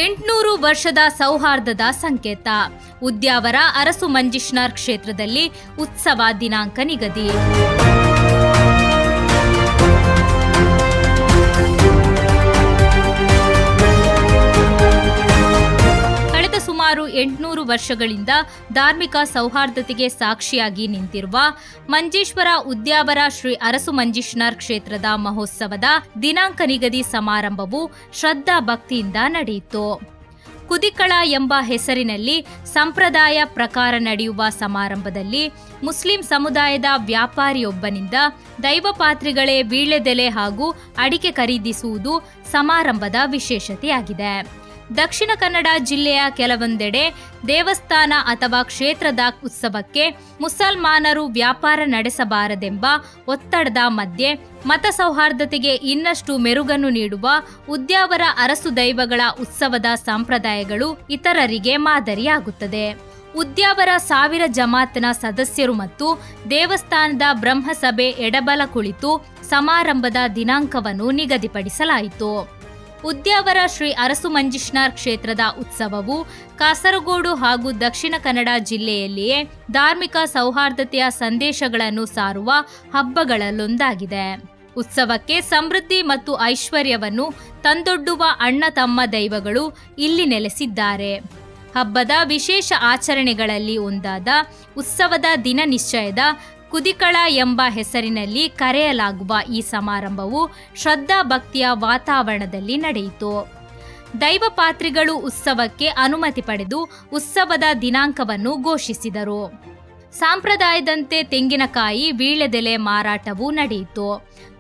800 ವರ್ಷದ ಸೌಹಾರ್ದದ ಸಂಕೇತ. ಉದ್ಯಾವರ ಅರಸು ಮಂಜಿಷ್ನಾರ್ ಕ್ಷೇತ್ರದಲ್ಲಿ ಉತ್ಸವ ದಿನಾಂಕ ನಿಗದಿ. ಸುಮಾರು 800 ವರ್ಷಗಳಿಂದ ಧಾರ್ಮಿಕ ಸೌಹಾರ್ದತೆಗೆ ಸಾಕ್ಷಿಯಾಗಿ ನಿಂತಿರುವ ಮಂಜೇಶ್ವರ ಉದ್ಯಾವರ ಶ್ರೀ ಅರಸು ಮಂಜಿಷ್ನಾರ್ ಕ್ಷೇತ್ರದ ಮಹೋತ್ಸವದ ದಿನಾಂಕ ನಿಗದಿ ಸಮಾರಂಭವು ಶ್ರದ್ಧಾ ಭಕ್ತಿಯಿಂದ ನಡೆಯಿತು. ಕುದಿಕಳ ಎಂಬ ಹೆಸರಿನಲ್ಲಿ ಸಂಪ್ರದಾಯ ಪ್ರಕಾರ ನಡೆಯುವ ಸಮಾರಂಭದಲ್ಲಿ ಮುಸ್ಲಿಂ ಸಮುದಾಯದ ವ್ಯಾಪಾರಿಯೊಬ್ಬನಿಂದ ದೈವಪಾತ್ರಿಗಳೇ ವೀಳ್ಯದೆಲೆ ಹಾಗೂ ಅಡಿಕೆ ಖರೀದಿಸುವುದು ಸಮಾರಂಭದ ವಿಶೇಷತೆಯಾಗಿದೆ. ದಕ್ಷಿಣ ಕನ್ನಡ ಜಿಲ್ಲೆಯ ಕೆಲವೊಂದೆಡೆ ದೇವಸ್ಥಾನ ಅಥವಾ ಕ್ಷೇತ್ರದ ಉತ್ಸವಕ್ಕೆ ಮುಸಲ್ಮಾನರು ವ್ಯಾಪಾರ ನಡೆಸಬಾರದೆಂಬ ಒತ್ತಡದ ಮಧ್ಯೆ ಮತ ಸೌಹಾರ್ದತೆಗೆ ಇನ್ನಷ್ಟು ಮೆರುಗನ್ನು ನೀಡುವ ಉದ್ಯಾವರ ಅರಸು ದೈವಗಳ ಉತ್ಸವದ ಸಂಪ್ರದಾಯಗಳು ಇತರರಿಗೆ ಮಾದರಿಯಾಗುತ್ತದೆ. ಉದ್ಯಾವರ 1000 ಜಮಾತ್ನ ಸದಸ್ಯರು ಮತ್ತು ದೇವಸ್ಥಾನದ ಬ್ರಹ್ಮಸಭೆ ಎಡಬಲ ಕುಳಿತು ಸಮಾರಂಭದ ದಿನಾಂಕವನ್ನು ನಿಗದಿಪಡಿಸಲಾಯಿತು. ಉದ್ಯಾವರ ಶ್ರೀ ಅರಸು ಮಂಜಿಷ್ನಾರ್ ಕ್ಷೇತ್ರದ ಉತ್ಸವವು ಕಾಸರಗೋಡು ಹಾಗೂ ದಕ್ಷಿಣ ಕನ್ನಡ ಜಿಲ್ಲೆಯಲ್ಲಿಯೇ ಧಾರ್ಮಿಕ ಸೌಹಾರ್ದತೆಯ ಸಂದೇಶಗಳನ್ನು ಸಾರುವ ಹಬ್ಬಗಳಲ್ಲೊಂದಾಗಿದೆ. ಉತ್ಸವಕ್ಕೆ ಸಮೃದ್ಧಿ ಮತ್ತು ಐಶ್ವರ್ಯವನ್ನು ತಂದೊಡ್ಡುವ ಅಣ್ಣ ತಮ್ಮ ದೈವಗಳು ಇಲ್ಲಿ ನೆಲೆಸಿದ್ದಾರೆ. ಹಬ್ಬದ ವಿಶೇಷ ಆಚರಣೆಗಳಲ್ಲಿ ಒಂದಾದ ಉತ್ಸವದ ದಿನ ನಿಶ್ಚಯದ ಕುದಿಕಳ ಎಂಬ ಹೆಸರಿನಲ್ಲಿ ಕರೆಯಲಾಗುವ ಈ ಸಮಾರಂಭವು ಶ್ರದ್ಧಾ ಭಕ್ತಿಯ ವಾತಾವರಣದಲ್ಲಿ ನಡೆಯಿತು. ದೈವಪಾತ್ರಿಗಳು ಉತ್ಸವಕ್ಕೆ ಅನುಮತಿ ಪಡೆದು ಉತ್ಸವದ ದಿನಾಂಕವನ್ನು ಘೋಷಿಸಿದರು. ಸಂಪ್ರದಾಯದಂತೆ ತೆಂಗಿನಕಾಯಿ ವೀಳ್ಯದೆಲೆ ಮಾರಾಟವೂ ನಡೆಯಿತು.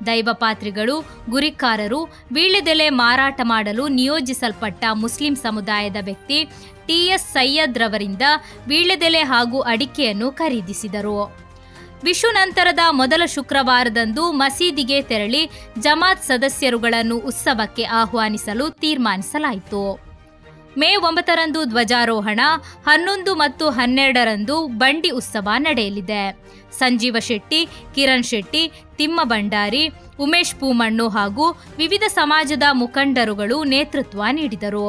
ದೈವಪಾತ್ರಿಗಳು ಗುರಿಕಾರರು ವೀಳ್ಯದೆಲೆ ಮಾರಾಟ ಮಾಡಲು ನಿಯೋಜಿಸಲ್ಪಟ್ಟ ಮುಸ್ಲಿಂ ಸಮುದಾಯದ ವ್ಯಕ್ತಿ ಟಿ.ಎಸ್. ಸೈಯದ್ ರವರಿಂದ ವೀಳ್ಯದೆಲೆ ಹಾಗೂ ಅಡಿಕೆಯನ್ನು ಖರೀದಿಸಿದರು. ವಿಷು ನಂತರದ ಮೊದಲ ಶುಕ್ರವಾರದಂದು ಮಸೀದಿಗೆ ತೆರಳಿ ಜಮಾತ್ ಸದಸ್ಯರುಗಳನ್ನು ಉತ್ಸವಕ್ಕೆ ಆಹ್ವಾನಿಸಲು ತೀರ್ಮಾನಿಸಲಾಯಿತು. ಮೇ 9ರಂದು ಧ್ವಜಾರೋಹಣ, 11 ಮತ್ತು 12ರಂದು ಬಂಡಿ ಉತ್ಸವ ನಡೆಯಲಿದೆ. ಸಂಜೀವ ಶೆಟ್ಟಿ, ಕಿರಣ್ ಶೆಟ್ಟಿ, ತಿಮ್ಮ ಭಂಡಾರಿ, ಉಮೇಶ್ ಪೂಮಣ್ಣು ಹಾಗೂ ವಿವಿಧ ಸಮಾಜದ ಮುಖಂಡರುಗಳು ನೇತೃತ್ವ ನೀಡಿದರು.